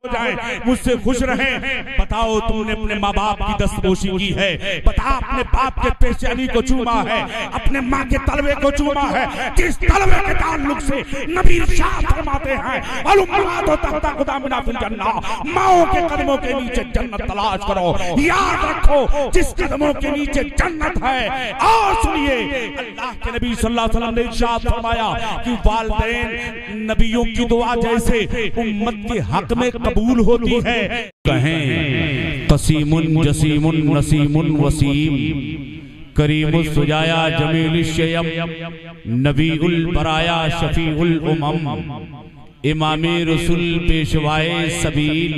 जाए, मुझसे खुश रहे। बताओ तुमने अपने माँ बाप की दस्तपोशी की है, बता अपने बाप के पेशानी को चूमा है, अपने माँ के तलवे को चूमा है, जिस तलवे के ताल्लुक से नबी इरशाद फरमाते हैं अलुम्मातो तहता क़ुदामिना फिल जन्नह, माओ के कदमों के नीचे जन्नत तलाश करो। याद रखो जिस कदमों के नीचे जन्नत है। और सुनिए अल्लाह के नबी सल्लल्लाहु अलैहि वसल्लम ने इरशाद फरमाया कि वालिदैन नबियों की दुआ जैसे उम्मत के हक में कबूल होती है। कहें कसीमुन जसीमुन नसीमुन वसीम करीमुस सुजाया जमील शयम नबीउल बराया शफीउल उमम इमामे रसूल पेशवाए सबील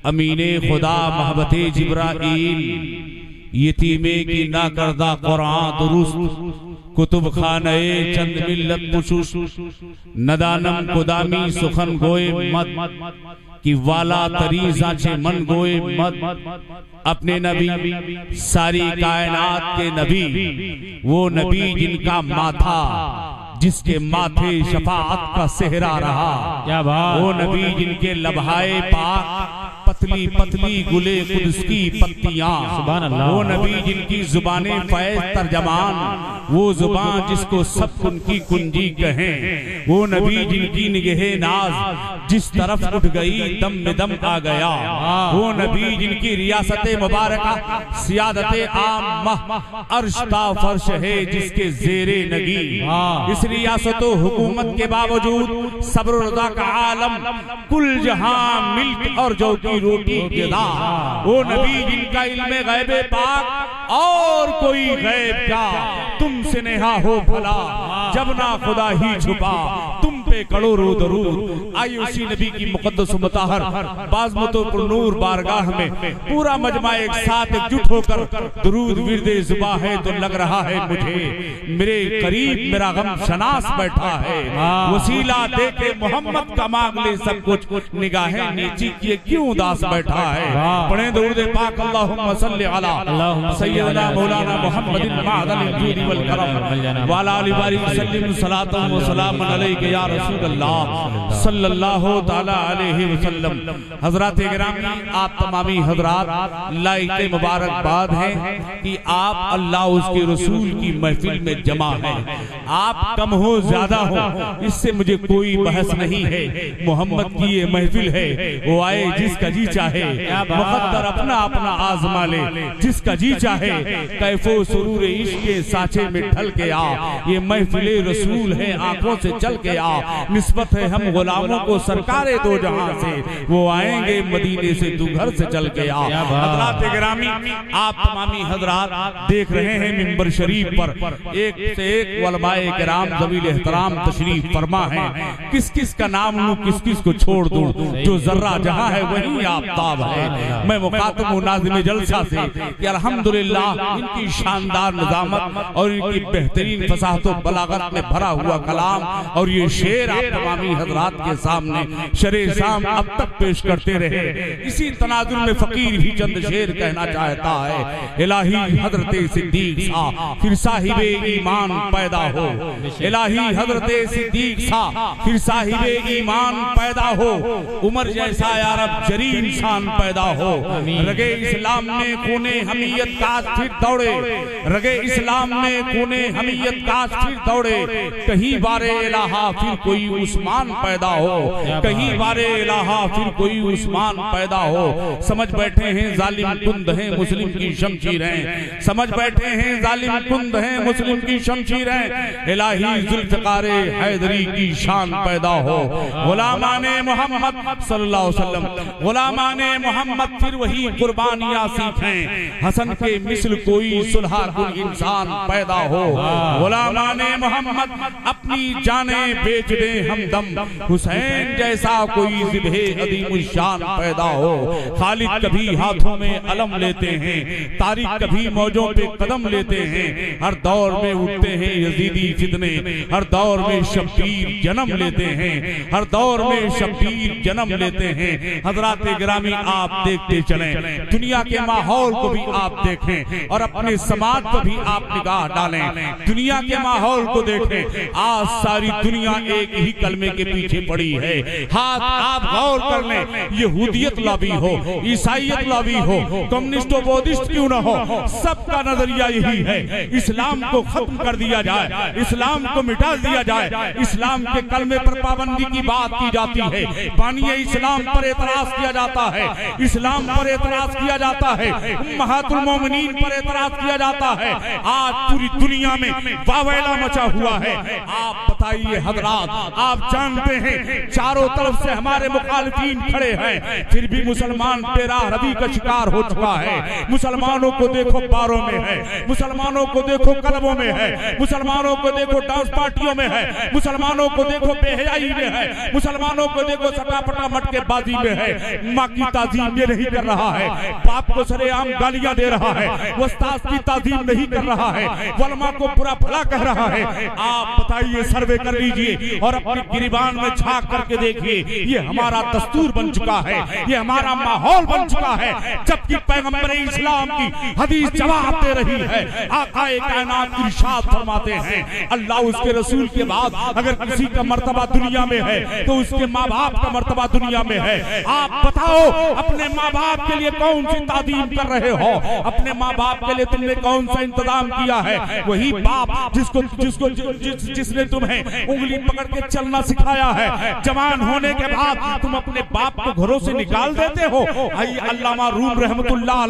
अमीने खुदा महबते जिब्राईल यतीमे की ना करदा कुरान दुरुस्त कुतुब खाने चंद मिल्लत पुशुश नदानम कुदामी सुखन गोए मत कि वाला तरी जाचे मन गोए मत। अपने नबी सारी कायनात के नबी, वो नबी जिनका माथा जिसके माथे शफाअत का सेहरा रहा, वो नबी जिनके लबहाए पाक पतली पतली गुले कुद्स की पत्तियां, वो नबी जिनकी जुबाने फैज तर्जमान, वो जुबान जिसको सब उनकी कुंजी कहें, वो नबी जिनकी निगहे नाज जिस तरफ उठ गई दम में दम आ गया, वो नबी जिनकी रियासत मुबारका सियादत आम्मा अर्श ता फर्श है जिसके जेरे नगी। इस रियासत हुकूमत के बावजूद सब्र रज़ा का आलम कुल जहां मिल्क और जौ की रोटी गिदा, वो नबी जिनका इल्मे गैबे पाक और कोई गैब क्या तुमसे नेहा हो भला जब ना खुदा ही छुपा तुम पे करोड़ों दरूद। आइए उसी नबी की मुकद्दस मुताहर बाज़मतों पर नूर बारगाह में पूरा मजमा एक साथ एकजुट होकर दरूद विर्दे जुबा है तो लग रहा है मुझे मेरे करीब मेरा गम शनास बैठा है, वसीला दे के मोहम्मद का मांग ले सब कुछ, निगाहें नीची किए क्यों उदास बैठा है। पढ़े दरूद पाक अल्लाहुम्मा सल्ली अला सय्यदना मौलाना मुहम्मदिन मअदल जूदी वल करम वाला अली बारिक सल्लिम सलातन व सलामन अलैका या रसूल अल्लाह सल्लल्लाहु ताला अलैहि वसल्लम। हजरात गिरामी, आप तमामी हजरात लाइक मुबारकबाद है कि आप अल्लाह उसके रसूल की महफिल में जमा है। आप कम हो ज्यादा हो इससे मुझे कोई बहस नहीं है, मोहम्मद की ये महफिल है, वो आए जिसका जी चाहे, मुक़द्दर अपना अपना आजमा ले, जिसका जी चाहे कैफो सुरूर इश्क के साचे में ढल के आ, ये महफिले रसूल है आंखों से चल के आ, निस्बत है हम गुलामों को सरकारे दो जहां से, वो आएंगे मदीने से तू घर से चल के आ। हजरात गिरामी, आप तमामी हजरात देख रहे हैं मिंबर शरीफ पर एक से एक उलमाए किराम ज़वील एहतराम तशरीफ फरमा है। किस किस का नाम लूं किस किस को छोड़ दूं, जो जर्रा जहां है वहीं आफताब है। मैं मुखातिब हूं नाज़िम जलसा से कि अल्हम्दुलिल्लाह इनकी शानदार निज़ामत और इनकी बेहतरीन फसाहत और बलागत में भरा हुआ कलाम और ये शेर आप तमामी हजरात के सामने शरे शाम अब तक पेश करते रहे। इसी तनाजुर में फकीर भी चंद शेर कहना चाहता है। इलाही हजरत सिद्दीक सा फिर साहिबे ईमान पैदा हो, इलाही हजरत सिद्दीक सा फिर साहिबे ईमान पैदा हो, उमर जैसा या रब जरी इंसान पैदा हो, रगे इस्लाम में खूने हमीयत का फिर दौड़े, रगे इस्लाम में खूने हमीयत का फिर दौड़े, कहीं बारे इलाहा फिर कोई उस्मान पैदा हो, कहीं बारे इलाहा फिर कोई उस्मान पैदा हो। समझ बैठे हैं जालिम कुंद है मुस्लिम की शमशीरें, समझ बैठे हैं जालिम कुंद है मुस्लिम की शमशीरें, इलाही जुल्फ़िकार हैदरी की शान पैदा हो। गुलामाने मोहम्मद सल्लल्लाहु अलैहि वसल्लम, गुलामाने मोहम्मद फिर वही कुर्बानियां सीखें, हसन के मिस्ल कोई सुलहा कुल इंसान पैदा हो। गुलामाने मोहम्मद अपनी जाने बेच दे हमदम, हुसैन जैसा कोई ज़िबहे अदीमुल शान पैदा हो। खालिद कभी हाथों में अलम लेते हैं, तारिक कभी मौजों पे कदम लेते हैं, हर दौर में उठते हैं यजीदी फितने, हर दौर में शब्बीर जन्म लेते हैं, हर दौर में शब्बीर जन्म लेते हैं। हजरात गिरामी, आप देखते चलें, दुनिया के माहौल को भी आप देखें और अपने समाज पर भी आप निगाह डालें। दुनिया के माहौल को देखें, आज सारी दुनिया एक ही कलमे के पीछे पड़ी है। हाथ आप गौर कर लें, यहूदियत लॉबी हो, ईसाईयत लॉबी हो, कम्युनिस्ट हो, बौद्धिस्ट क्यों न हो, सबका नजरिया यही है, इस्लाम को खत्म कर दिया जाए, इस्लाम को मिटा दिया जाए, इस्लाम के कलमे पर पाबंदी की बात की जाती है, बानिए इस्लाम पर एतराज किया जाता है, इस्लाम पर एतराज किया जाता है, उम्महातुल मोमिनीन पर एतराज किया जाता है। आज पूरी दुनिया में वावैला मचा हुआ है। आप बताइए हजरात, आप जानते हैं चारों तरफ से हमारे मुखालिफीन खड़े हैं, फिर भी मुसलमान बेराह रवि का शिकार हो चुका है। मुसलमानों को देखो बारों में है, मुसलमानों को देखो क्लबों में है, मुसलमानों को देखो डांस पार्टियों में है, मुसलमानों को देखो बेहयाई में है, मुसलमानों को देखो सटापटा मटकेबाजी में है। माँ की ताजीम ये नहीं कर रहा है, बाप को सरेआम गालियां दे रहा है, उस्ताद की ताजीम नहीं कर रहा है, वलमा को बुरा भला कह रहा है। आप बताइए, सर्वे कर लीजिए और अपनी गिरिबान में झांक करके देखिए, ये हमारा दस्तूर बन चुका है, ये हमारा माहौल बन चुका है। जबकि पैगंबर इस्लाम की हदीस जवाब दे रही है, आकाए कायनात इरशाद फरमाते हैं, अल्लाह उसके रसूल के बाद अगर किसी का मर्तबा दुनिया में है तो उसके माँ बाप का मर्तबा दुनिया में है। आप बताओ, अपने माँ बाप के लिए कौन सी तादीम कर रहे हो? अपने माँ बाप के लिए तुमने कौन सा इंतजाम किया है? वही बाप जिसने तुम्हें उंगली पकड़ के चलना सिखाया है, जवान होने के बाद तुम अपने बाप को घरों से निकाल देते हो। अल्लामा रूम रहमतुल्लाह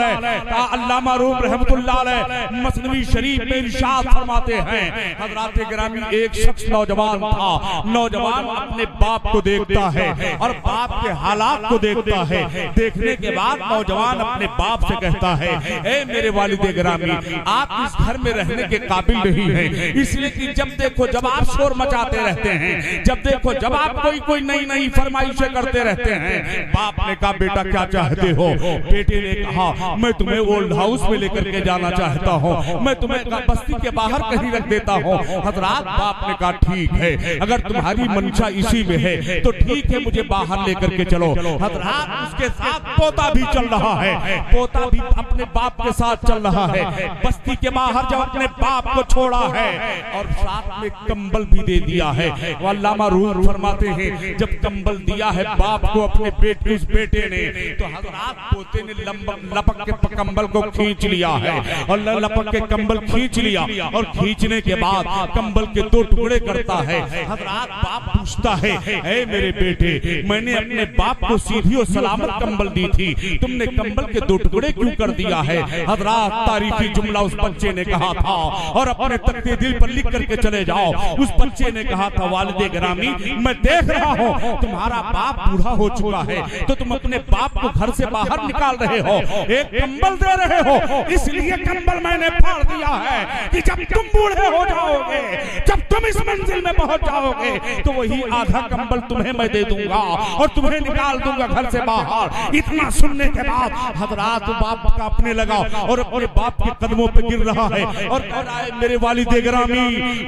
अलैह मसनवी शरीफ में इरशाद फरमाते हैं, हज़रात गिरामी, एक शख्स नौजवान था, नौजवान अपने बाप को देखता है और बाप के हालात को देखता है। देखने के बाद नौजवान अपने बाप से कहता है, ए मेरे वालिद गिरामी, आप इस घर में रहने के काबिल नहीं हैं, इसलिए कि जब देखो जब आप शोर मचाते रहते हैं, जब देखो जब आप कोई नई फरमाइशें करते रहते हैं। बाप ने कहा, बेटा क्या चाहते हो? बेटे ने कहा, मैं तुम्हें ओल्ड हाउस में लेकर के जाना चाहता हूँ, मैं तुम्हें बस्ती के बाहर कहीं रख देता हूँ। हजरात, बाप ने कहा, ठीक है, अगर तुम्हारी मंशा इसी में है तो ठीक है, मुझे बाहर लेकर के चलो। हजरात, उसके साथ पोता भी चल रहा है, पोता भी अपने बाप के साथ चल रहा है। बस्ती के बाहर जब अपने बाप को छोड़ा है और साथ में कंबल भी दे दिया है। अल्लामा रूम फरमाते हैं, जब कंबल दिया है बाप को अपने बेटे उस बेटे ने, तो हजरात पोते ने लपक के कंबल को खींच लिया है और लपक के कंबल खींच लिया और खींचने के बाद कंबल के 2 टुकड़े करता है। हजरात, बाप पूछता है, ऐ मेरे बेटे, मैंने अपने बाप को सीधी और सलामत कंबल दी थी, तुमने कंबल के 2 टुकड़े क्यों कर दिया है? हजरात, तारीफी जुमला उस बच्चे ने कहा था और अपने तख्ते दिल पर लिख करके चले जाओ। उस बच्चे ने कहा था, वालिद गिरामी, मैं देख रहा हूँ तुम्हारा बाप बूढ़ा हो चुका है, तो तुम अपने बाप को घर से बाहर निकाल रहे हो, एक कंबल दे रहे हो, इसलिए कंबल मैंने फाड़ दिया है कि जब तुम बूढ़े हो जाओगे, जब तुम इस मंजिल में पहुंच जाओगे, तो वही आधा कंबल तुम्हें मैं दे दूंगा और तुम्हें निकाल दूंगा घर से बाहर। इतना सुनने के बाद हजरात, बाप कांपने लगा और अपने बाप के कदमों पे गिर रहा है और कह रहा है, मेरे वालिद गिरामी,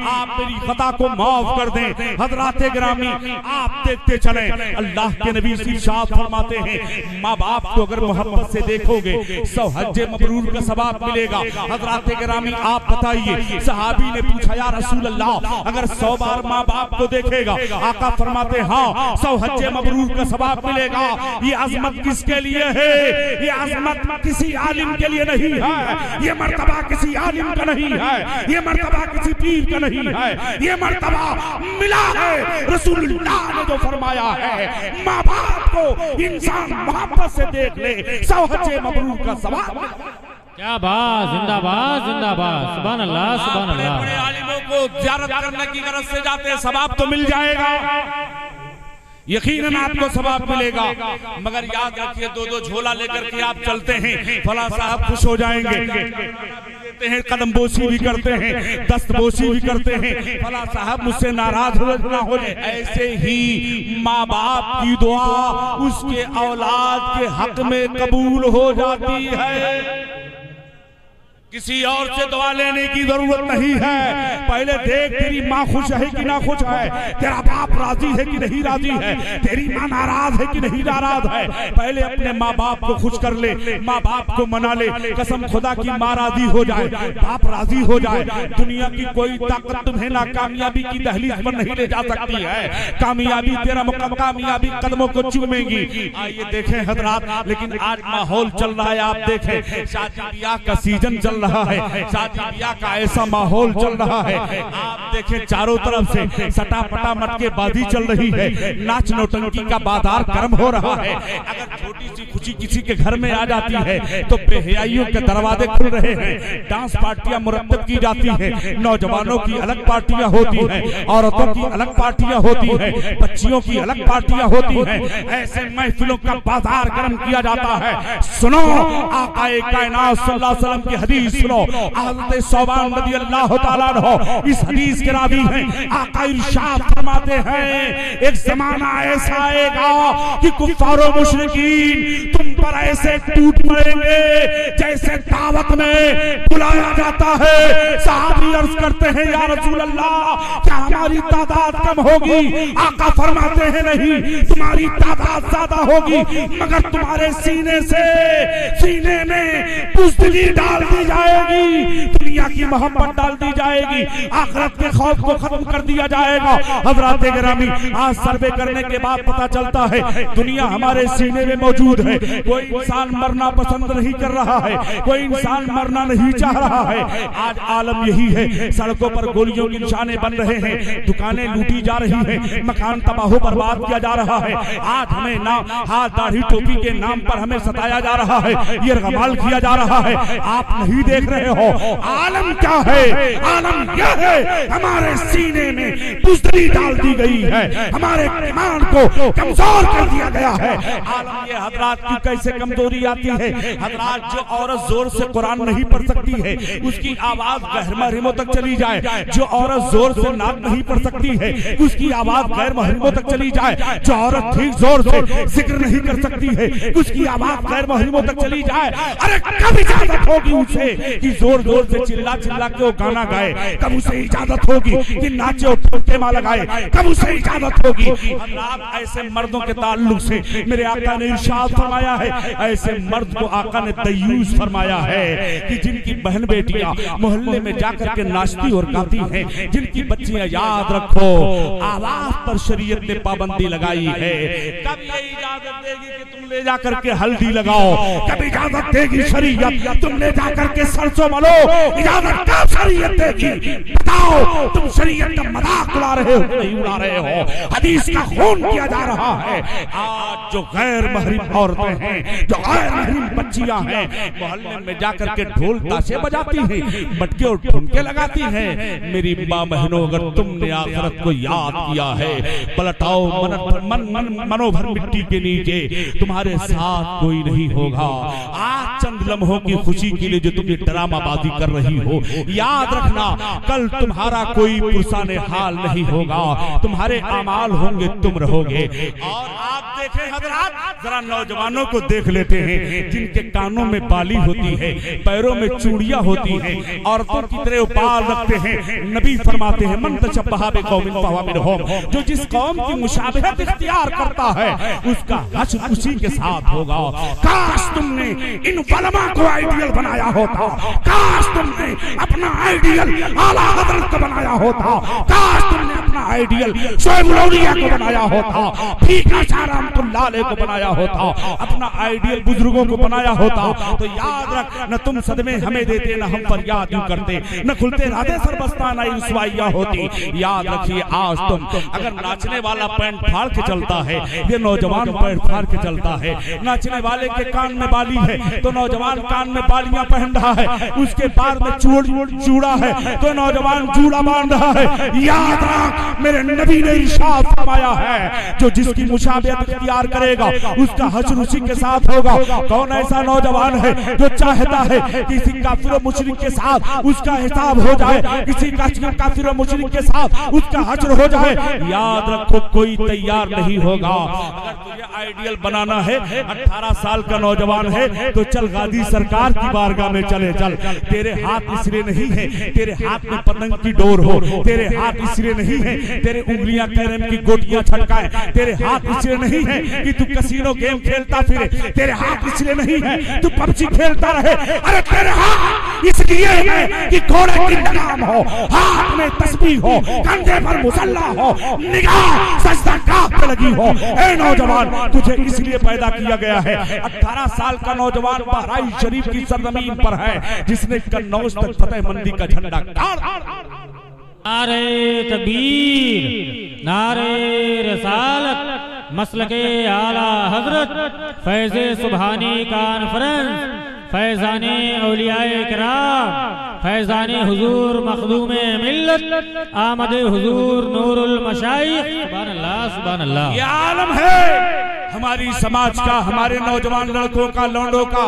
आप मेरी खता को माफ कर दें। हजरात गिरामी, आप देखते चले, अल्लाह के नबी इरशाद फरमाते हैं, माँ बाप को अगर मोहब्बत से देखोगे 100 हज्जे मबरूर का सवाब मिलेगा। हजरात गिरामी, आप बताइए, सहाबी ने पूछा, या रसूल अल्लाह, अगर 100 बार माँ बाप को देखेगा? आका फरमाते, हाँ, 100 हज्जे मबरूर का सवाब मिलेगा। ये अजमत किसके लिए है? ये अजमत किसी आलिम के लिए नहीं है, ये मर्तबा किसी आलिम का नहीं है, ये मर्तबा किसी पीर का नहीं है, ये मर्तबा मिला है रसूलुल्लाह ने जो फरमाया है, माँ बाप को इंसान मोहब्बत से देख ले, 100 हज्जे मबरूर का सवाब। क्या बात, जिंदाबाद जिंदाबाद, सुभान अल्लाह सुभान अल्लाह। बड़े आलिमों को ज़ियारत करने की गरज से जाते हैं, सवाब तो मिल जाएगा, यकीनन आपको सवाब मिलेगा, मगर याद रखिए, 2-2 झोला लेकर के आप चलते हैं, फला साहब खुश हो जाएंगे, हैं, कदम बोसी भी करते हैं, दस्त बोसी भी करते हैं, फला साहब मुझसे नाराज ना हो जाए। ऐसे ही माँ बाप की दुआ उसके औलाद के हक में कबूल हो जाती है। किसी और से दुआ लेने की जरूरत नहीं है। पहले देख तेरी माँ खुश है कि ना खुश है, तेरा बाप राजी है कि नहीं राजी है, तेरी माँ नाराज है कि नहीं नाराज है। पहले अपने माँ बाप को खुश कर ले, माँ बाप को मना ले। कसम खुदा की माँ राजी हो जाए, बाप राजी हो जाए, दुनिया की कोई ताकत तुम्हें ना कामयाबी की दहलीज पर नहीं ले जा सकती है। कामयाबी तेरा कामयाबी कदमों को चूमेगी। आइए देखें हजरात, लेकिन आज माहौल चल रहा है, आप देखें शादी ब्याह का सीजन चल रहा है, शादी ब्याह का ऐसा माहौल चल रहा है। आप देखें चारों तरफ से सटा पटा मटकेबाजी चल रही है, नाच नौटंकी का बाजार गर्म हो रहा है। अगर छोटी सी खुशी किसी के घर में आ जाती है तो बेहयाइयों के दरवाजे खुल रहे हैं, डांस पार्टियां मुरतब की जाती हैं, नौजवानों की अलग पार्टियां होती हैं, औरतों की अलग पार्टियां होती हैं, बच्चियों की अलग पार्टियां होती हैं। ऐसे महफिलों का बाजार गर्म किया जाता है। सुनो आकाए कायनात सल्लल्लाहु अलैहि वसल्लम की हदीस सुनो। हज़रत सौबान रज़ियल्लाहु तआला अन्हु इस हदीस के रावी हैं। आका इरशाद फरमाते हैं, एक जमाना ऐसा आएगा कि कुफ्फार और मुशरिकीन तुम पर ऐसे टूट पड़ेंगे जैसे दावत में बुलाया जाता है। सहाबी अर्ज करते हैं, या रसूल अल्लाह क्या हमारी तादाद कम होगी? आका फरमाते हैं, नहीं, तुम्हारी तादाद ज्यादा होगी, मगर तुम्हारे सीने में बुज़दिली डाल दी जाएगी, दुनिया की मोहब्बत डाल दी जाएगी, आखिरत के खौफ को खत्म कर दिया जाएगा। हज़रात गिरामी, आज सर्वे करने के बाद पता चलता है दुनिया हमारे सीने में मौजूद है। कोई इंसान मरना पसंद नहीं कर रहा है, कोई इंसान मरना नहीं चाह रहा है। आज आलम यही है, सड़कों पर गोलियों के निशाने बन रहे हैं, दुकानें लूटी जा रही हैं, मकान तबाह बर्बाद किया जा रहा है। आज हमें नाम हाथ दाढ़ी टोपी के नाम पर हमें सताया जा रहा है, ये रगमाल किया जा रहा है। आप नहीं देख रहे हो आलम क्या है? आलम यह है, हमारे सीने में बुज़दिली डाल दी गई है, हमारे ईमान को कमजोर कर दिया गया है। आलम ये हजरात की कैसे कमजोरी आती है? हजरात, जो औरत जोर से कुरान नहीं पढ़ सकती है उसकी आवाज गैर महरमों तक चली जाए, जो औरत जोर से नात नहीं पढ़ सकती है उसकी आवाज गैर महरमों तक चली जाए, जो औरत ठीक जोर से जिक्र नहीं कर सकती है उसकी आवाज गैर महरमों तक चली जाए। अरे कब इजाजत होगी उसे कि जोर जोर से चिल्ला चिल्ला के वो गाना गाए? कब उसे इजाजत होगी कि नाचे और ठुमके मार लगाए? कब उसे इजाजत होगी? हजरात, ऐसे मर्दों के ताल्लुक से मेरे आका ने इरशाद फरमाया है, ऐसे मर्द को आका ने दयूस फरमाया है कि जिनकी बहन बेटियां मोहल्ले में जाकर के नाचती और गाती हैं, जिनकी बच्चियां, याद रखो आवाज पर शरीयत ने पाबंदी लगाई है। कब ये इजाजत देगी कि तुम ले जाकर के हल्दी लगाओ? कब इजाजत देगी शरीयत तुम ले जाकर के सरसों मलो? इजाजत कब शरीयत देगी? बताओ, तुम शरीयत का मजाक उड़ा रहे हो, नहीं उड़ा रहे हो? हदीस का खून किया जा रहा है। आज जो गैर महरम औरतें हैं, जो गैर महरम बच्चियां हैं, मोहल्ले में जाकर के ढोल ताशे बजाती हैं, मटके और ठुमके लगाती हैं। मेरी माँ बहनों, अगर तुमने आखिरत को याद किया है, पलटाओ मनोभर मिट्टी के नीचे, तुम्हारे साथ कोई नहीं होगा। आज चंद लम्हों की खुशी के लिए जो तुम ये ड्रामाबाजी कर रही हो, याद रखना कल तुम्हारा कोई पुरसाने हाल नहीं होगा, तुम्हारे अमाल होंगे, तुम रहोगे। और आप देखें हजरात, जरा नौजवानों को देख लेते हैं जिनके कानों में बाली होती है, पैरों में चूड़ियां होती हैं, औरतों की तरह बाल रखते हैं। नबी फरमाते हैं, मन तशब्बहा बिकौमिन फहुवा मिनहुम, जो जिस कौम की मुशाबहत इख्तियार करता है उसका हश्र उसी के साथ होगा। काश तुमने इन उलमा को आइडियल बनाया होता, काश तुमने अपना आइडियल आला हजरत को बनाया होता, काश तुमने अपना आइडियल शोएब लौलिया को बनाया होता, फीका शाह रहमतुल्लाह अलैह को बनाया होता, अपना आइडियल बुजुर्गों को बनाया होता, तो याद रख, न तुम सदमे हमें देते, न हम फरियाद यूं करते, न खुलते राधे सरबस्ता न रुसवाइयां होती। याद रखिए, आज तुम अगर नाचने वाला पैंट फाड़ के चलता है, ये नौजवान पैंट फाड़ के चलता है, नाचने वाले के कान में बाली है तो नौजवान कान में बालियां पहन रहा है, उसके बाद में चूड़ा है तो नौजवान चूड़ा बांध रहा है। याद रख, मेरे नबी ने इरशाद फरमाया है जो जिसकी मुशाबहत इख्तियार करेगा उसका हश्र उसी के साथ होगा। कौन ऐसा नौजवान है जो चाहता है किसी काफिर और मुशरिक के साथ उसका हिसाब हो जाए, किसी काफिर और मुशरिक के साथ उसका हश्र हो जाए? याद रखो कोई तैयार नहीं होगा। अगर तुझे आइडियल बनाना है, 18 साल का नौजवान है तो चल गादी सरकार की बारगाह में चले चल। तेरे हाथ इसलिए नहीं है तेरे हाथ में पतंग की डोर हो, तेरे हाथ इसलिए नहीं है तेरे उंगलियां कैरम की गोटियां छटकाए, तेरे हाथ इसलिए नहीं है कि तू कसीनो गेम खेलता फिरे, तेरे हाथ इसलिए नहीं है तू पबजी खेलता रहे। अरे तेरे हाथ इसलिए है कि घोड़े की लगाम हो, हाथ में तस्बीह हो, कंधे पर मुसल्ला हो, निगाह सजदा काब पे लगी हो। ए नौजवान तुझे इसलिए पैदा किया गया है। 18 साल का नौजवान बहराइन शरीफ की सरजमीन पर है जिसने कन्नौज तक फतेह मंदी का झंडा नारे तकबीर, नारे रसालत, मसलके आला हजरत, फैज़े सुबहानी कॉन्फ्रेंस, फैज़ाने औलियाए किराम, फैज़ाने हुजूर मखदूमे मिल्लत, आमदे हुजूर नूरुल मशाइख। सुभान अल्लाह, सुभान अल्लाह। ये आलम है हमारी समाज का, हमारे नौजवान लड़कों का, लौंडों का।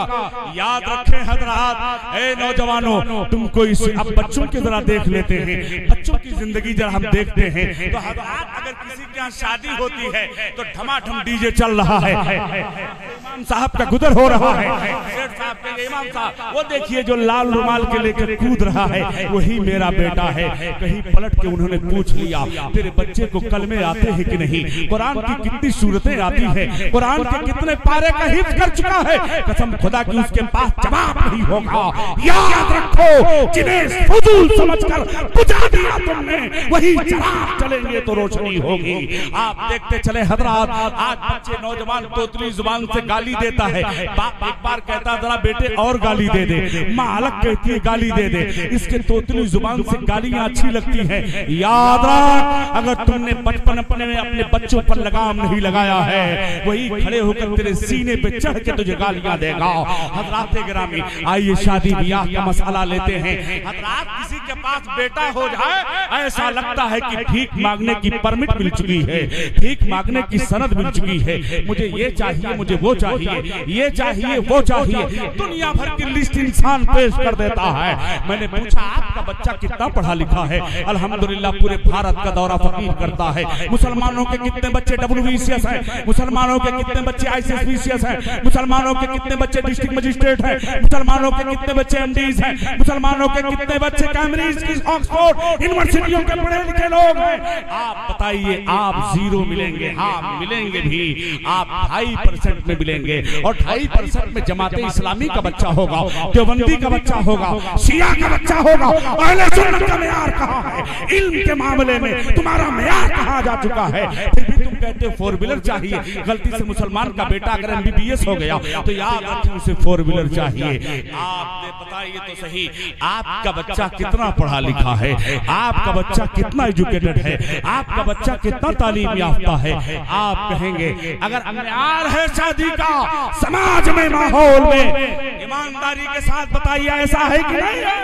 याद रखें हजरात, ए नौजवानों तुमको इस अब बच्चों के जरा देख लेते हैं, बच्चों की जिंदगी जरा हम देखते हैं तो हजरात अगर किसी के यहाँ शादी होती है तो धमाधम डीजे चल रहा है, इमाम साहब का गुजर हो रहा है, शेर साहब के इमाम साहब वो देखिए जो लाल रुमाल के लेकर कूद रहा है वही मेरा बेटा है। कहीं पलट के उन्होंने पूछ लिया तेरे बच्चे को कलमे आते हैं कि नहीं, कुरान की कितनी सूरतें आती है, कुरान के कितने पारे का हिफ्ज कर चुका है? कसम खुदा की उसके पास जवाब नहीं होगा। याद रखो जिन्हें फजूल समझकर बुझा दिया तुमने वही चिराग चलेंगे तो रोशनी होगी। आप देखते चले हजरात, आज बच्चे नौजवान तोतली जुबान से गाली देता है, बाप एक बार कहता जरा बेटे और गाली दे दे, माँ अलग कहती है गाली दे दे, इसके तोतली जुबान से गालियां अच्छी लगती हैं। याद रख अगर तुमने बचपन में अपने बच्चों पर लगाम नहीं लगाया है वही खड़े होकर तेरे सीने पे चढ़ के तुझे गालियां देगा। हजरात गिरामी आइए शादी ब्याह का मसला लेते हैं। हजरात किसी के पास बेटा हो जाए ऐसा लगता है कि भीख मांगने की परमिट मिल चुकी है, भीख मांगने की सनद मिल चुकी है। मुझे ये चाहिए, मुझे वो चाहिए, ये चाहिए वो चाहिए, दुनिया भर की लिस्ट इंसान पेश कर देता है। मैंने पूछा आपका बच्चा कितना पढ़ा लिखा है? अल्हम्दुलिल्लाह पूरे भारत का दौरा फकीर करता है। मुसलमानों के कितने बच्चे WBCS हैं, मुसलमानों के कितने बच्चे ICSBCS हैं, मुसलमानों के कितने बच्चे डिस्ट्रिक्ट मजिस्ट्रेट हैं, मुसलमानों के कितने बच्चे MDs हैं, मुसलमानों के कितने बच्चे कैम्ब्रिज की ऑक्सफोर्ड यूनिवर्सिटियों के पढ़े लिखे लोग हैं। आप बताइए आप जीरो मिलेंगे? हाँ मिलेंगे भी, आप 2.5% में मिलेंगे और 2.5% में जमाते इस्लामी का बच्चा होगा, देवबंदी का बच्चा होगा, शिया का बच्चा होगा। अहले सुन्नत का मेयार कहाँ है? इल्म के मामले में तुम्हारा मेयार कहाँ जा चुका है? फिर भी तुम कहते हो 4 व्हीलर चाहिए। गलती से मुसलमान का बेटा अगर MBBS हो गया तो याद रखें उसे 4 व्हीलर चाहिए। आपने बताइए तो सही आपका बच्चा कितना पढ़ा लिखा है, आपका बच्चा कितना एजुकेटेड है, आपका बच्चा कितना तालीम याफ्ता है? आप कहेंगे अगर मेयार है शादी का समाज में, माहौल में, ईमानदारी के साथ बताइए ऐसा है कि नहीं है?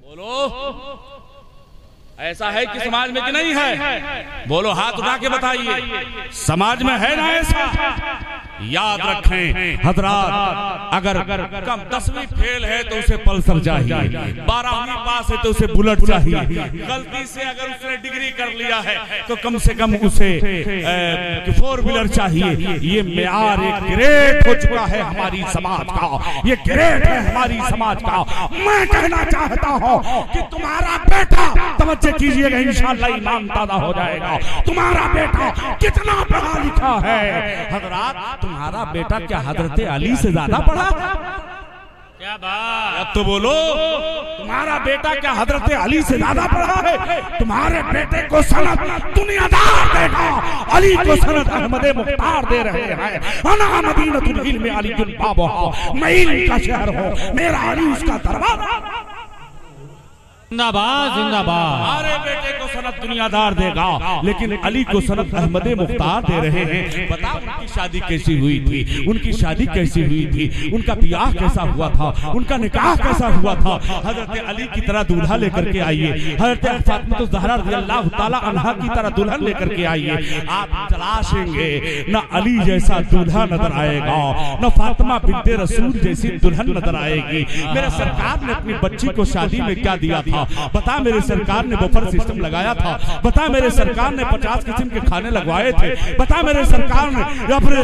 बोलो ऐसा है कि समाज में कि नहीं है? बोलो हाथ उठा के बताइए समाज में है ना ऐसा? याद रखें हजरात अगर कम 10वीं फेल है तो उसे पल्सर चाहिए, 12वीं पास है तो उसे बुलेट चाहिए, गलती से अगर उसने डिग्री कर लिया है तो कम से कम उसे 4 व्हीलर चाहिए। ये मेयार एक ग्रेट हो चुका है हमारी समाज का, ये ग्रेट है हमारी समाज का। मैं कहना चाहता हूँ कि तुम्हारा बेटा, तवज्जो कीजिएगा इंशाअल्लाह ईमान ताज़ा हो जाएगा, तुम्हारा बेटा कितना पढ़ा लिखा है? हजरात तुम्हारा बेटा क्या हजरत अली से ज्यादा पढ़ा? क्या बात? अब तो बोलो तुम्हारा बेटा क्या हजरत अली से ज्यादा पढ़ा है? तुम्हारे बेटे को सनद दुनियादार देगा, अली को सनद अहमद मुख्तार दे रहे हैं। अना मदीनतुल इल्म अलीयुल बाबुहा, मैं इल्म का शहर हूँ, मेरा अली उसका दरवाजा। जिंदाबाद जिंदाबाद। हमारे बेटे को सनत दुनियादार देगा, लेकिन अली को सनत अहमद मुख्तार दे रहे हैं। बता उनकी शादी कैसी हुई थी, उनकी शादी कैसी हुई थी, उनका ब्याह कैसा हुआ था, उनका निकाह कैसा हुआ था। हजरत अली की तरह दूल्हा लेकर के आइए, हजरत फातिमा ज़हरा रज़ियल्लाहु ताला अन्हा की तरह दुल्हन लेकर के आइए। आप तलाशेंगे न अली जैसा दूल्हा नजर आएगा, न फातिमा बिन्ते रसूल जैसी दुल्हन नजर आएगी। मेरे सरकार ने अपनी बच्ची को शादी में क्या दिया था बता। मेरे सरकार ने बफर सिस्टम लगाया था, बता। मेरे सरकार ने 50 किस्म के खाने लगवाए थे, बता। मेरे सरकार ने अपने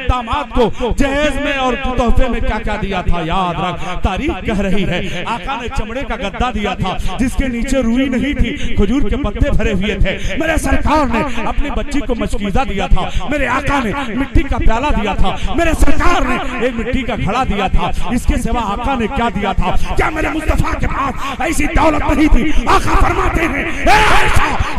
दामाद को जहेज में और तोहफे में क्या क्या दिया था। याद रख, तारीख कह रही है आका ने चमड़े का गद्दा दिया था जिसके नीचे रुई नहीं थी, खजूर के पत्ते भरे हुए थे। मेरे सरकार ने अपनी बच्ची को मशकीज़ा दिया था, मेरे आका ने मिट्टी का प्याला दिया था, मेरे सरकार ने एक मिट्टी का घड़ा दिया था। इसके सिवा आका ने क्या दिया था? क्या मेरे मुस्तफा के पास ऐसी दौलत नहीं थी? आका फरमाते हैं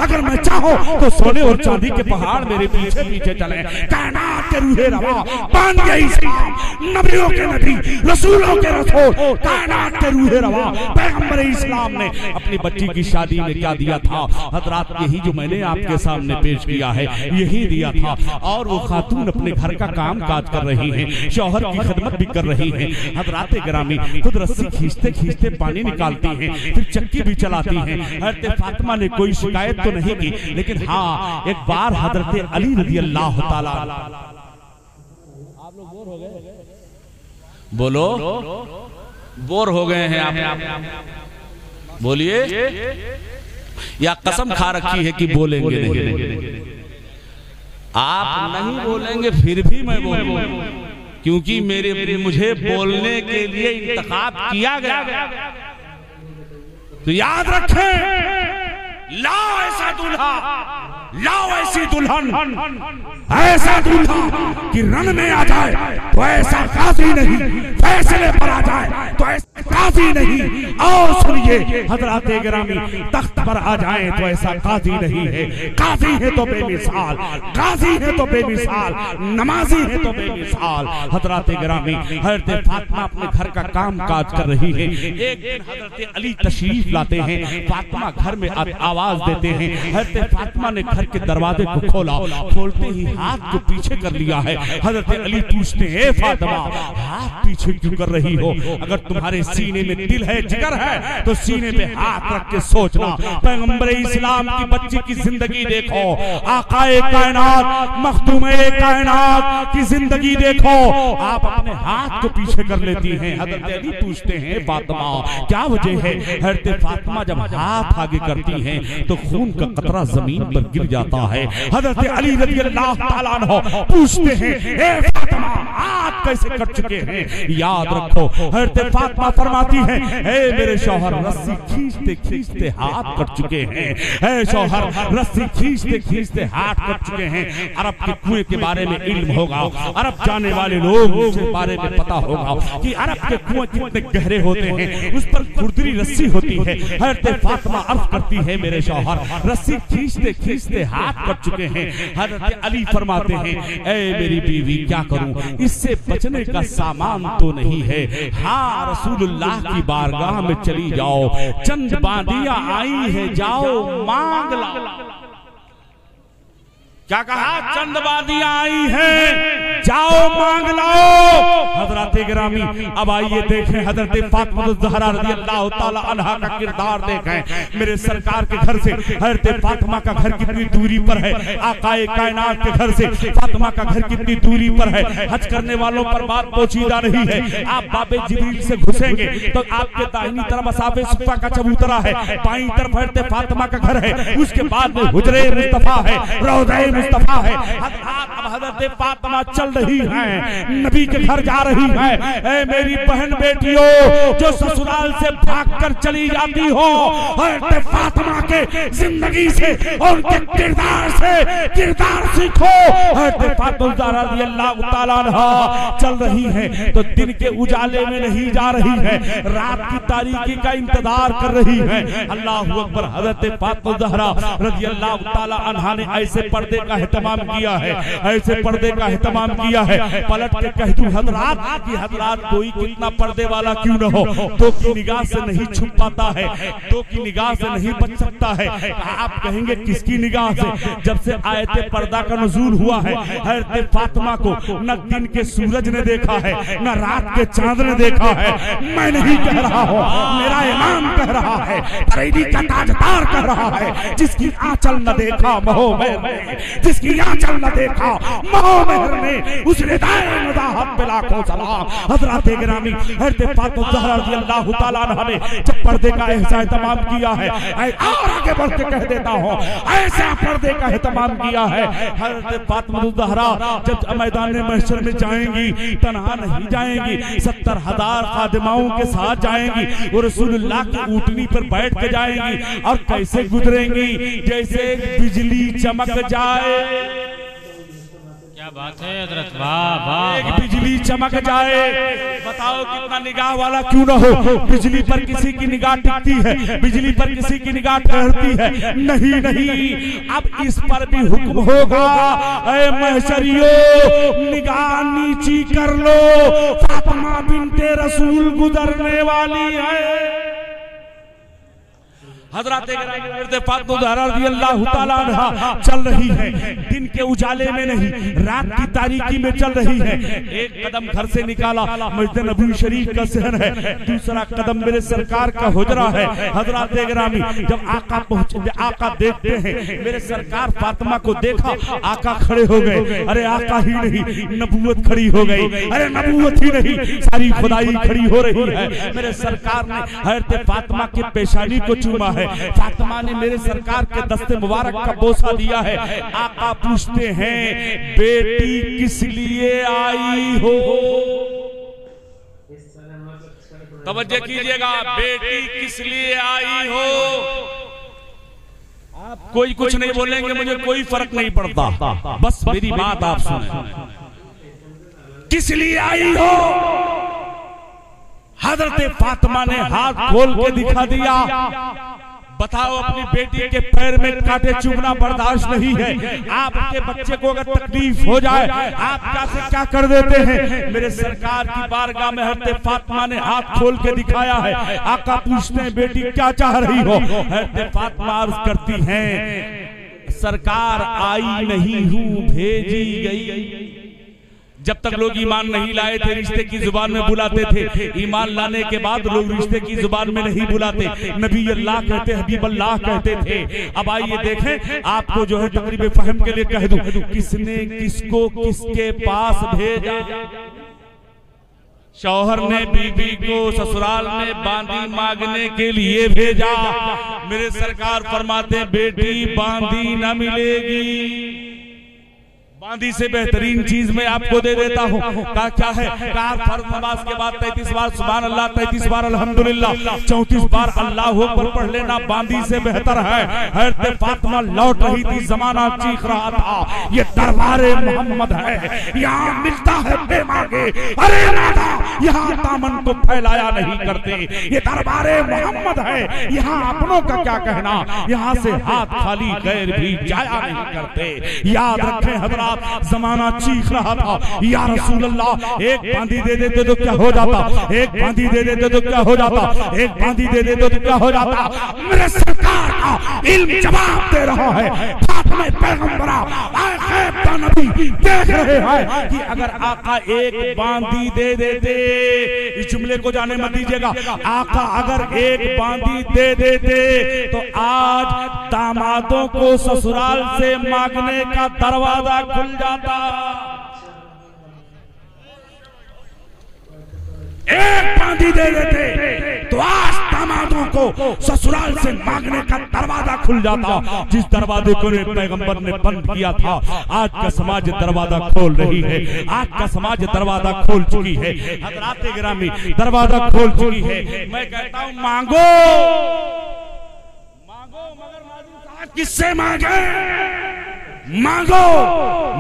अगर मैं चाहूं तो सोने और चांदी के पहाड़ मेरे पीछे पीछे चले, कायनात के रूहे रवा बन गए इस्लाम, नबियों के नबी रसूलों के रसूल, कायनात के रूहे रवा पैगंबर इस्लाम ने अपनी बच्ची की शादी में क्या दिया था। हजरात यही जो मैंने आपके सामने पेश किया है यही दिया था। और वो खातून अपने घर का काम काज कर रही है, शौहर की खिदमत भी कर रही है। हजरात गिरामी खुद रस्सी खींचते खींचते पानी निकालती हैं, फिर चक्की भी चलाती हैं। हजरत फातिमा ने कोई शिकायत तो नहीं की, लेकिन हाँ एक बार हजरत अली रज़ियल्लाहु ताला। आप लोग बोर हो गए? बोलो, बोर हो गए हैं आप? बोलिए, या कसम खा रखी है कि बोलेंगे नहीं? आप नहीं बोलेंगे फिर भी मैं बोलूंगा, क्योंकि मुझे बोलने के लिए इंतखाब किया गया। तो याद रखें, लाओ ऐसा दूल्हा, लाओ ऐसी दुल्हन, ऐसा दूल्हा कि रन में आ जाए तो ऐसा काजी नहीं, फैसले पर आ जाए तो ऐसा काजी नहीं। और सुनिए हजरात गिरामी, तख्त पर आ जाए तो ऐसा काजी नहीं है। काजी है तो बेमिसाल, काजी है तो बेमिसाल, नमाजी है तो बेमिसाल। हजरात गिरामी हजरत फातिमा अपने घर का काम काज कर रही है। एक दिन हजरत अली तशरीफ लाते हैं, फातिमा घर में आवाज देते हैं। हजरत फातिमा ने घर के दरवाजे को खोला, खोलते ही हाथ को पीछे कर लिया है। हजरत अली पूछते हैं, फातिमा हाथ पीछे क्यों कर रही हो? अगर तुम्हारे सीने में दिल है, जिगर है, तो सीने पे हाथ रख के सोचना। पैगंबर इस्लाम की बच्ची की जिंदगी देखो, आकाए कायनात मखदूमे कायनात की जिंदगी देखो, आप अपने हाथ को पीछे कर लेती हैं। हजरत अली पूछते हैं, फातिमा क्या वजह है? हजरत फातिमा जब हाथ आगे करती हैं तो खून का कतरा जमीन पर गिर जाता है। हजरत अली रज़ियल्लाहु ताला अन्हु पूछते हैं, ए फातिमा हाथ कैसे कट चुके हैं? याद रखो हजरत फातिमा फरमाती है, ए मेरे शौहर रस्सी खींचते खींचते हाथ कट चुके हैं। ए शौहर रस्सी खींचते खींचते हाथ कट चुके हैं। अरब के कुएं के बारे में इल्म होगा, अरब जाने वाले लोग उसके बारे में पता होगा कि अरब के कुएं कितने गहरे होते हैं, उस पर खुरदरी रस्सी होती है। हजरत फातिमा अर्ज करती है, मेरे शौहर रस्सी खींचते खींचते हाथ कट चुके हैं। हजरत अली फरमाते हैं, ऐ मेरी बीवी क्या करूं, इससे बचने का सामान तो नहीं है। हाँ रसूलुल्लाह की बारगाह में चली जाओ, चंद बांदियां आई है जाओ मांग ला। क्या कहा? चंद बादियां आई हैं जाओ मांग लाओ। हजरत गिरामी अब आइए देखें हजरत फातिमा ज़हरा रज़ियल्लाहु ताला अन्हा का किरदार देखें। मेरे सरकार के घर से हजरत फातिमा का घर कितनी दूरी पर है, आकाए कायनात के घर से फातिमा का घर कितनी दूरी पर है। हज करने वालों पर बात पोशीदा नहीं है। आप बाबे जिब्रील से घुसेंगे तो आपके दाहिनी तरफ मसाफे सुफ़ा का चबूतरा है, बाईं तरफ हजरत फातिमा का घर है, उसके बाद में हुजरे मुस्तफा है, रौज़े मुस्तफा है। अब हजरत फातिमा चल रही है, नबी के घर जा रही है। ऐ मेरी बहन बेटियों जो ससुराल से भागकर चली जाती हो, हजरत फातिमा के जिंदगी से और उनके किरदार से किरदार सीखो। हजरत फातिमा ज़हरा रज़ियल्लाहु ताला अन्हा चल रही है तो दिन के उजाले में नहीं जा रही है, रात की तारीकी का इंतजार कर रही है। अल्लाहु अकबर। हजरत फातिमा ज़हरा रज़ियल्लाहु ताला अन्हा ने ऐसे पर्दे का एहतमाम किया है, ऐसे पर्दे का एहतमाम किया है, पलट के कह दूं हजरात कि हजरात कोई कितना पर्दे वाला क्यों न हो, दो की निगाह से नहीं छुप पाता है, दो की निगाह से नहीं बच सकता है। आप कहेंगे किसकी निगाह से? जब से आयते पर्दा का नुज़ूल हुआ है, हज़रत फातिमा को न दिन के सूरज ने देखा है, न रात के चांद ने देखा है। मैं नहीं कह रहा हूँ, मेरा इमाम कह रहा है, फरीदी का ताजदार कह रहा है, जिसकी आंचल न देखा मोहमेर ने, जिसकी आंचल न देखा मोहमेर ने, उसने दाए नज़ाहत पे लाखों सलाम। हज़रत गिरामी हज़रत फातिमा ज़हरा रज़ी अल्लाह तआला अन्हा ने जब पर्दे का एहतमाम किया है, और आगे बढ़ के कह देता हूँ, ऐसा पर्दे का एहतमाम किया है। हज़रत फातिमा ज़हरा जब मैदान महशर में जाएंगी, तन्हा नहीं जाएंगी, 70,000 खादिमाओं के साथ जाएंगी और रसूलुल्लाह की ऊँटनी पर बैठ के जाएंगी। और कैसे गुजरेंगी? जैसे बिजली चमक जाए। क्या बात है हजरत, वाह वाह। एक बिजली चमक जाए, बताओ कितना निगाह वाला क्यों न हो। बिजली पर किसी की निगाह टिकती है, बिजली पर किसी की निगाह ठहरती है? नहीं नहीं, अब इस पर भी हुक्म होगा, ऐ महशरियों निगाह नीची कर लो, फातिमा बिन्ते रसूल गुजरने वाली है। हज़रत फातिमा ज़हरा रज़ी अल्लाह तआला अन्हा चल रही है, दिन के उजाले में नहीं, रात की तारीकी में चल रही है। एक कदम घर से निकाला, मस्जिद नबवी शरीफ का सहन है, दूसरा कदम मेरे सरकार का हुजरा है। हज़रत गिरामी जब आका पहुंचे, आका देखते हैं, मेरे सरकार फातिमा को देखा, आका खड़े हो गए। अरे आका ही नहीं, नबूवत खड़ी हो गई। अरे नबूवत ही नहीं, सारी खुदाई खड़ी हो रही है। मेरे सरकार ने हज़रत फातिमा की पेशानी को चूमा है, फातिमा ने मेरे सरकार के दस्ते मुबारक का बोसा दिया है। आका पूछते हैं, बेटी किस लिए आई हो? तवज्जो कीजिएगा, बेटी किस लिए आई हो? कोई कुछ नहीं बोलेंगे, मुझे कोई फर्क नहीं पड़ता, बस मेरी बात आप सुने। किस लिए आई हो? हज़रत फातिमा ने हाथ खोल के दिखा दिया। बताओ, अपनी बेटी के पैर में कांटे चुभना बर्दाश्त नहीं है। आपके बच्चे को अगर तकलीफ हो जाए, आप क्या से क्या कर देते हैं। मेरे सरकार की बारगाह में हज़रत फातिमा ने हाथ खोल के दिखाया है। आका पूछते हैं, बेटी क्या चाह रही हो? हज़रत फातिमा अर्ज करती हैं, सरकार आई नहीं हूँ, भेजी गई। जब तक लोग ईमान नहीं लाए थे, रिश्ते की जुबान में बुलाते थे, ईमान लाने के बाद लोग रिश्ते की जुबान में नहीं बुलाते, नबी अल्लाह कहते, हबीब अल्लाह कहते थे। अब आइए देखें, आपको जो है तकरीब फहम के लिए कह दूं, किसने किसको किसके पास भेजा। शौहर ने बीबी को ससुराल में बांदी मांगने के लिए भेजा। मेरे सरकार फरमाते, बेटी बांदी न मिलेगी, बांदी से बेहतरीन चीज मैं आपको दे देता हूँ। कहा क्या है? कहा फर्ज नमाज के बाद 33 बार सुभान अल्लाह, 33 बार अल्हम्दुलिल्लाह, 34 बार अल्लाह अकबर पढ़ लेना बांदी से बेहतर है। हज़रत फातिमा लौट रही थी, जमाना चीख रहा था, ये दरबारे मोहम्मद है, यहाँ मिलता है बेमांगे। अरे नादा, यहाँ दामन को फैलाया नहीं करते, ये दरबारे मोहम्मद है, यहाँ अपनों का क्या कहना, यहाँ से हाथ खाली गैर भी जाया नहीं करते। याद रखें हजरात, जमाना चीख रहा था, या रसूल अल्लाह, एक बांदी दे देते तो क्या हो जाता, एक बांदी दे देते तो क्या हो जाता, एक बांदी दे देते तो क्या हो जाता। मेरे सरकार का इल्म जवाब दे रहा है। फातिमा पैगंबरा का नबी देख रहे हैं कि अगर आका एक बांदी दे देते, इस जुमले को जाने मत दीजिएगा, आका अगर एक बांदी दे देते तो आज दामादों को ससुराल से मांगने का दरवाजा खुल जाता। एक बांदी दे देते तो आज दामादों को ससुराल से मांगने का दरवाजा खुल जाता। जिस दरवाजे को पैगंबर ने बंद किया था, आज का समाज दरवाजा खोल रही है, आज का समाज दरवाजा खोल चुकी है। हज़रात गिरामी दरवाजा खोल चुकी है। मैं कहता हूं, मांगो मांगो, मगर किससे मांगे? मांगो,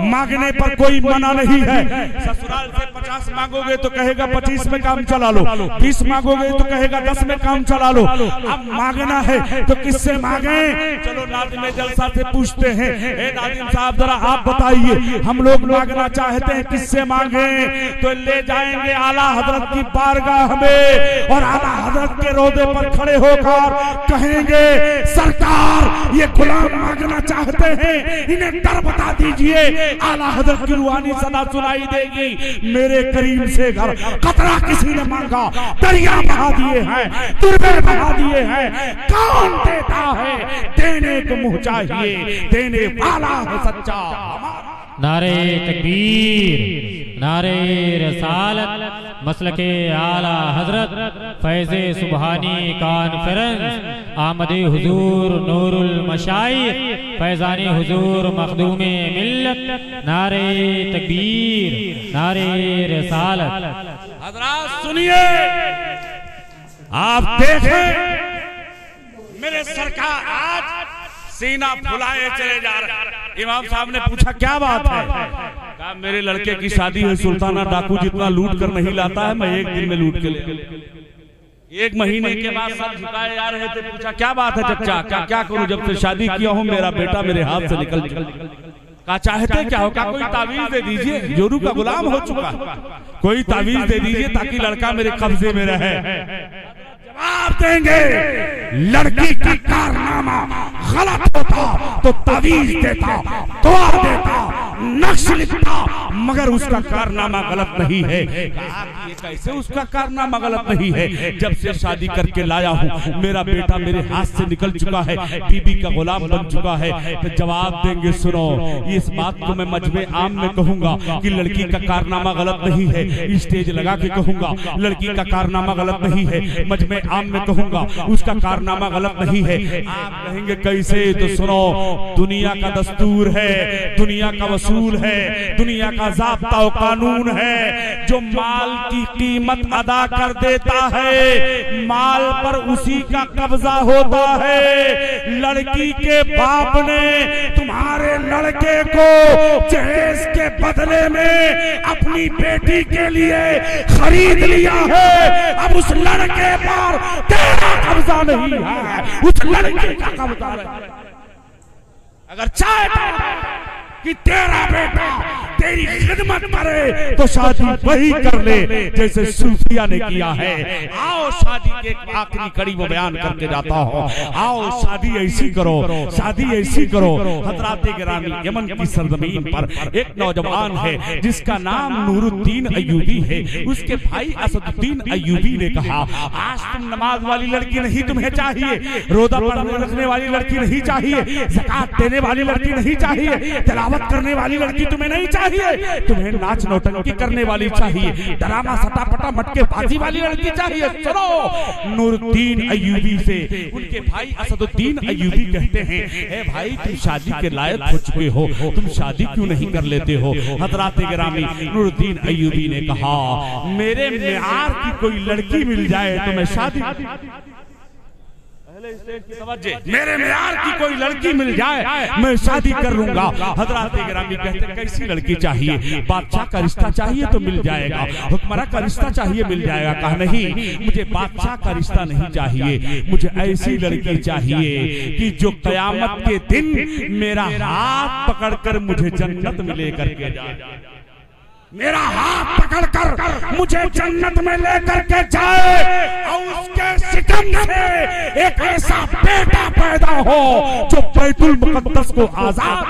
मांगने पर कोई मना नहीं है। ससुराल से 50 मांगोगे तो कहेगा 25 में काम चला लो, 20 मांगोगे तो कहेगा 10 में काम चला लो। अब मांगना है तो किससे मांगे? चलो नाज़िम जलसा से पूछते हैं, ए नाज़िम साहब जरा आप बताइए, हम लोग मांगना चाहते हैं किससे मांगे? तो ले जाएंगे आला हजरत की बारगाह में और आला हजरत के रोज़े पर खड़े होकर कहेंगे, सरकार ये गुलाम मांगना चाहते हैं, इन्हें डर बता दीजिए। आला हजरत की रूहानी सदा सुनाई देगी, मेरे करीम से घर कतरा किसी ने मांगा, दरिया बहा दिए हैं, तुरबे बहा दिए हैं। कौन देता है? देने को मुंह चाहिए, देने वाला है सच्चा। नारे तकबीर, नारे रसालत, मसलके आला हजरत, फैज़े सुबहानी कॉन्फ्रेंस, आमदे हुजूर नूरुल मशाइख, फैज़ाने हुजूर मखदूमे मिल्लत। नारे तकबीर, नारे रसालत। हजरात सुनिए, आप देखें मेरे सरकार आज सीना फुलाए चले जा रहे। इमाम साहब ने पूछा क्या बात है? कहा मेरे लड़के की शादी है, सुल्ताना डाकू जितना लूट कर नहीं लाता है, मैं एक दिन में लूट के ले। 1 महीने के बाद सब झुकाए जा रहे थे। पूछा क्या बात है चचा? क्या करूं, जब से शादी किया हूं मेरा बेटा मेरे हाथ से निकल चुका। का चाहते क्या हो? का कोई तावीज दे दीजिए, जोरू का गुलाम हो चुका, कोई तावीज दे दीजिए ताकि लड़का मेरे कब्जे में रहे। जवाब देंगे, लड़की का कारनामा गलत होता तो तावीज देता, दुआ देता, नक्श लिखता, मगर उसका कारनामा गलत नहीं है। ये कैसे उसका कारनामा गलत नहीं है? जब से शादी करके लाया हूँ मेरा बेटा मेरे हाथ से निकल चुका है, बीबी का गुलाम बन चुका है। तो जवाब देंगे, सुनो, इस बात को मैं मजमे आम में कहूंगा कि लड़की का कारनामा गलत नहीं है, स्टेज लगा के कहूंगा लड़की का कारनामा गलत नहीं है, मजमे आम में कहूंगा उसका कारनामा गलत नहीं है। आप कहेंगे कैसे? तो सुनो, दुनिया का दस्तूर है, दुनिया का वसूल है, दुनिया का ज़ाब्ता और कानून है। जो माल की कीमत अदा कर देता है माल पर उसी का कब्जा होता है। लड़की के बाप ने तुम्हारे लड़के को जहेज के बदले में अपनी बेटी के लिए खरीद लिया है। अब उस लड़के पर तेरा कब्जा नहीं है, उस लड़के का कब्जा है। अगर चाहे कि तेरा बेटा तेरी खिदमत करे तो शादी वही कर ले जैसे सूफिया ने किया है। आओ शादी के एक आखिरी कड़ी में बयान करके जाता हूँ। आओ शादी ऐसी करो, शादी ऐसी करो। हजरात गिरामी, यमन की सरजमीन पर एक नौजवान है जिसका नाम नूरुद्दीन अय्यूबी है। उसके भाई असदुद्दीन अय्यूबी ने कहा, आज तुम नमाज वाली लड़की नहीं तुम्हें चाहिए, रोजा पढ़ने रखने वाली लड़की नहीं चाहिए, ज़कात देने वाली लड़की नहीं चाहिए, तिलावत करने वाली लड़की तुम्हें नहीं चाहिए, तुम्हें नाच नौटंकी करने वाली चाहिए, ड्रामा सटापटा मटके बाजी वाली लड़की चाहिए। सुनो, नूरुद्दीन अय्यूबी से उनके भाई असदुद्दीन अय्यूबी कहते हैं, ए भाई तुम शादी के लायक हो चुके हो, तुम शादी क्यों नहीं कर लेते हो? हजरात गिरामी, नूरुद्दीन अय्यूबी ने कहा, मेरे मेयार की कोई लड़की मिल जाए तो मैं शादी, मेरे मेयार की कोई लड़की मिल जाए मैं शादी कर लूंगा। हजरात गिरामी कहते, कैसी लड़की चाहिए? बादशाह का रिश्ता चाहिए तो मिल जाएगा, हुक्मरान का रिश्ता चाहिए मिल जाएगा। कहा नहीं, मुझे बादशाह का रिश्ता नहीं चाहिए, मुझे ऐसी लड़की चाहिए कि जो कयामत के दिन मेरा हाथ पकड़कर मुझे जन्नत में लेकर के जाए, मेरा हाथ पकड़कर मुझे जन्नत में लेकर के जाए और उसके सितम से एक ऐसा बेटा पैदा हो जो बैतुल मुकद्दस को आजाद।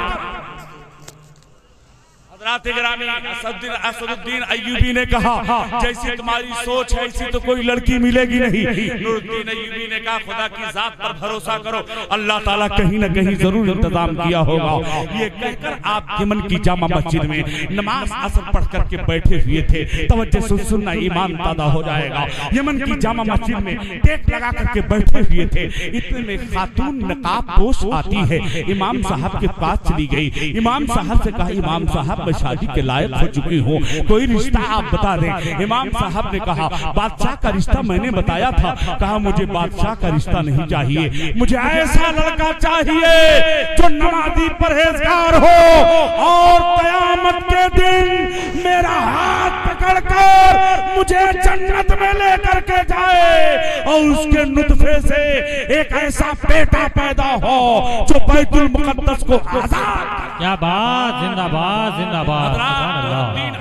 असदुद्दीन अय्यूबी ने कहा, जैसी तुम्हारी सोच है ऐसी तो कोई लड़की मिलेगी नहीं। नूरुद्दीन अय्यूबी ने कहा, खुदा की जात पर भरोसा करो, अल्लाह ताला कहीं न कहीं जरूर इंतजाम किया होगा। ये कहकर आप यमन की जामा मस्जिद में नमाज असर पढ़ करके बैठे हुए थे। तवज्जो से सुनना, ईमान पैदा हो जाएगा। यमन की जामा मस्जिद में टेक लगा करके बैठे हुए थे। इतने में खातून नकाब पोश आती है, इमाम साहब के पास चली गई। इमाम साहब से कहा, इमाम साहब शादी के लायक हो चुकी हूँ, कोई रिश्ता आप बता दें। इमाम साहब ने कहा बादशाह का रिश्ता मैंने बताया था, कहा मुझे बादशाह का रिश्ता नहीं चाहिए, मुझे ऐसा लड़का चाहिए जो नमाजी परहेजगार हो और कयामत के दिन मेरा हाथ पकड़कर मुझे जन्नत में लेकर के जाए और उसके नुतफे से एक ऐसा बेटा पैदा हो जो बैतुल मुकद्दस को आजाद। क्या बात, जिंदाबाद जिंदाबाद।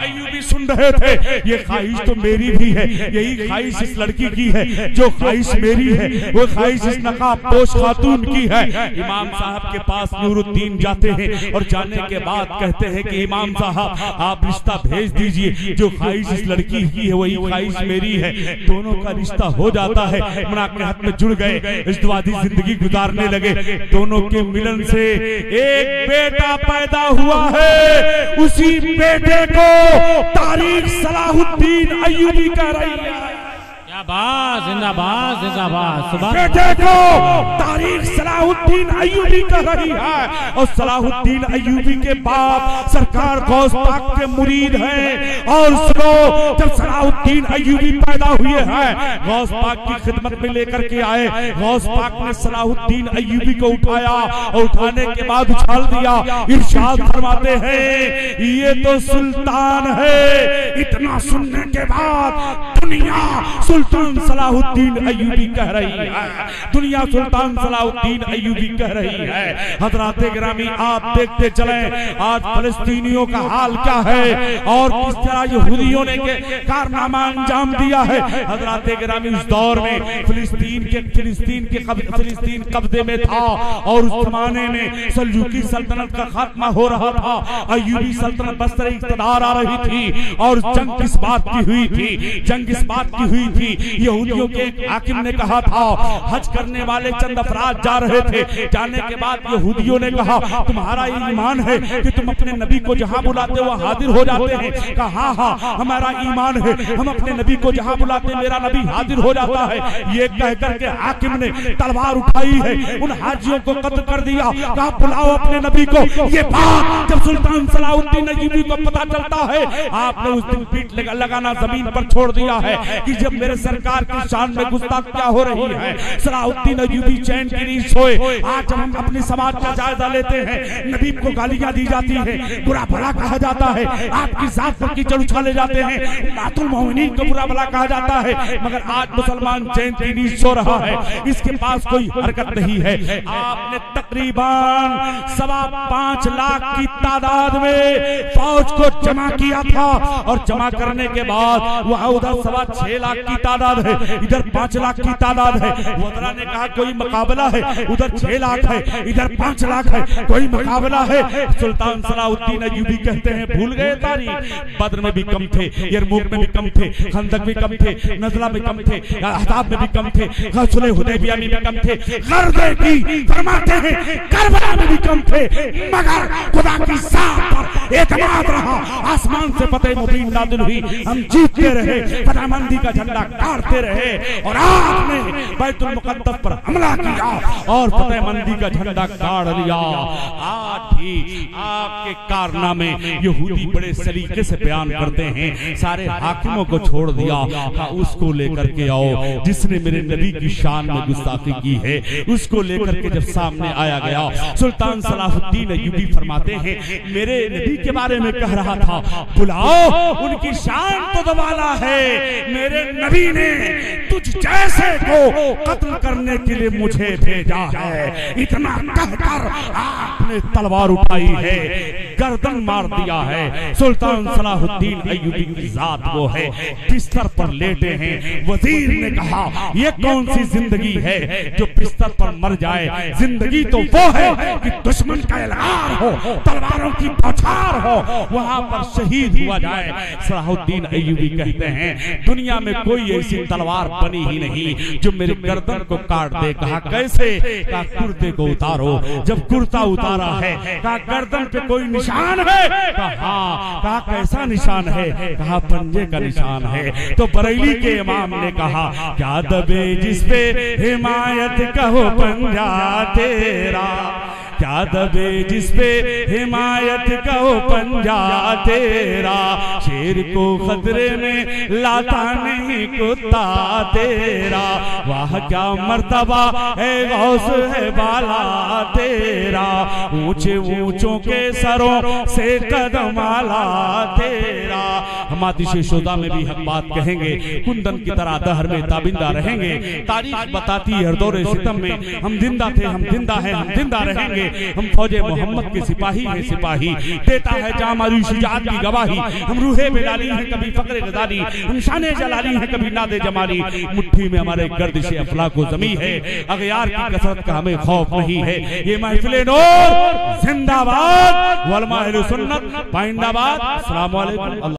अय्यूबी सुन रहे थे, ये ख्वाहिश तो मेरी भी है, यही ख्वाहिश इस लड़की की है, जो ख्वाहिश मेरी है वो ख्वाहिश इस नकाबपोश खातून की है। इमाम साहब के पास नूरुद्दीन जाते हैं और जाने के बाद कहते हैं कि इमाम साहब आप रिश्ता भेज दीजिए, जो ख्वाहिश इस लड़की की है वही ख्वाहिश मेरी है। दोनों का रिश्ता हो जाता है, मुनाकाहत में जुड़ गए, इज़्दिवाजी जिंदगी गुजारने लगे। दोनों के मिलन से एक बेटा पैदा हुआ है, उसी बेटे को तारीख सलाहुद्दीन अय्यूबी कह रही है। क्या बात, जिंदाबाद जिंदाबाद। सुभान बेटे को तारीख सलाहुद्दीन अय्यूबी कह रही है और सलाहुद्दीन अय्यूबी के बाप सरकार गौस पाक के मुरीद हैं। और सुनो, जब सलाहुद्दीन अय्यूबी पैदा हुए हैं, गौस पाक की खिदमत में लेकर के आए, गौस पाक ने सलाहुद्दीन अय्यूबी को उठाया और उठाने के बाद उछाल दिया। इरशाद फरमाते हैं ये तो सुल्तान है। इतना सुनने के बाद दुनिया सुल्तान सलाहुद्दीन अय्यूबी कह रही है, दुनिया सुल्तान सलाहुद्दीन अय्यूबी कह रही है। हजराते गिरामी आप देखते चलें आज फलस्तीनियों का हाल क्या है और किस तरह यहूदियों ने कारनामा अंजाम दिया है। हजराते गिरामी उस दौर में फिलिस्तीन कब्जे में था और उस जमाने में सल्जूकी सल्तनत का खात्मा हो रहा था, अय्यूबी सल्तनत बस्तर इख्तिदार आ रही थी। और जंग किस बात की हुई थी? जंग इस बात की हुई थी, यहूदियों के हाकिम ने कहा था हज करने वाले चंद अफराद जा रहे थे, जाने के बाद यहूदियों ने कहा तुम्हारा ईमान है कि तुम अपने नबी को जहां बुलाते हो हाजिर हो जाते हैं? कहा हाँ हाँ हमारा ईमान है, हम अपने नबी को जहां बुलाते मेरा नबी हाजिर हो जाता है। ये कहकर के हाकिम ने तलवार उठाई है, उन हाजियों को कत्ल कर दिया, कहा बुलाओ अपने नबी को। ये बात जब सुल्तान सलाहुद्दीन अय्यूबी को पता चलता है, आपने उस दिन पीठ लगाना जमीन पर छोड़ दिया है कि जब मेरे सरकार की शान में गुस्ताख क्या हो रही है। सलाहुद्दीन अय्यूबी चैन की नींद सोए। आज जब हम अपने समाज का जायजा लेते हैं, नबी को गालियां दी जाती है, बुरा भला कहा जाता है, आपकी जात पर कीचड़ उछाले जाते हैं, उम्मतुल मोमिनीन को बुरा भला कहा जाता है, मगर आज मुसलमान चैन की नींद सो रहा है, इसके पास कोई हरकत नहीं है। आपने तकरीबन 5.25 लाख की तादाद में फौज को जमा किया था और जमा करने के बाद वहां उधर 6.25 लाख की तादाद है, इधर 5 लाख की तादाद है। वज़रा ने कहा कोई मुकाबला है, उधर 6 लाख है, इधर 5 लाख है, कोई मुकाबला है। सुल्तान सलाहुद्दीन अय्यूबी कहते हैं भूल गए तारीख, बद्र में भी कम थे, यरमुक में भी कम थे, खंदक में कम थे, नज़ला में कम थे, अहज़ाब में भी कम थे, ग़ज़वे हुदैबिया में भी कम थे, ग़रदे की फरमाते हैं करबला में भी कम थे, मगर खुदा की ज़ात पर एतमाद रहा। आसमान से फतेह मुबीन नाज़िल हुई, हम जीतते रहे, फतहमंदी का झंडा गाड़ते रहे और आपने बैतुल मुकद्दस पर हमला किया और फतहमंदी का झंडा गाड़ लिया। आज भी आपके कारनामे यहूदी बड़े सलीके से बयान करते हैं, सारे हाकिमों को छोड़ दिया, कहा उसको लेकर के आओ जिसने मेरे नबी की शान में गुस्ताखी की है, उसको लेकर के जब सामने आया गया। सुल्तान सलाहुद्दीन अय्यूबी फरमाते हैं मेरे नबी के बारे में कह रहा था बुलाओ, उनकी शान तो दवाला है, मेरे नबी ने तुझ जैसे को कत्ल करने के लिए मुझे भेजा है। इतना कहकर आपने तलवार उठाई है, गर्दन मार दिया है। सुल्तान सलाहुद्दीन अय्यूबी की जात वो है, बिस्तर पर लेटे हैं। वजीर ने कहा ये कौन सी जिंदगी है जो बिस्तर पर मर जाए? जिंदगी तो वो है कि दुश्मन का एलान हो, तलवारों की बौछार हो, वहां पर शहीद हुआ जाए। सलाहुद्दीन अय्यूबी कहते हैं दुनिया में कोई ऐसी तलवार बनी ही नहीं जो मेरे गर्दन को काट दे। कहा कैसे? कहा कुर्ते को उतारो। जब कुर्ता उतारा है, कहा गर्दन पे कोई निशान है? कहा हाँ। कहा कैसा निशान है? कहा पंजे का निशान है। तो बरेली के इमाम ने कहा क्या दबे जिस पे हिमायत कहो पंजा तेरा, क्या दबे जिस पे हिमायत का वो पंजा तेरा, शेर को खतरे में लाता नहीं कुत्ता तेरा। वाह क्या मर्तबा है गौस है बाला तेरा, ऊंचे ऊंचों के सरों से कदम आला तेरा। हम आतिश शोदा में भी हक बात कहेंगे, कुंदन की तरह दहर में ताबिंदा रहेंगे। तारीख बताती है हर दौरे सितम में हम जिंदा थे, हम जिंदा हैं, हम जिंदा रहेंगे। हम फौजे मोहम्मद के सिपाही हैं, सिपाही देता है जामारी शुजाअत की गवाही। हम रूहे बेलाली हैं, कभी फक्रे गजाली, हम शाने जलाली हैं, कभी नादे जमाली। मुट्ठी में हमारे गर्दिश अफलाक व ज़मी है, अगयार की कसरत का हमें खौफ नहीं है। ये महफिले नूर जिंदाबाद, वल माहिर सुन्नत पाइंदाबाद। अस्सलाम वालेकुम।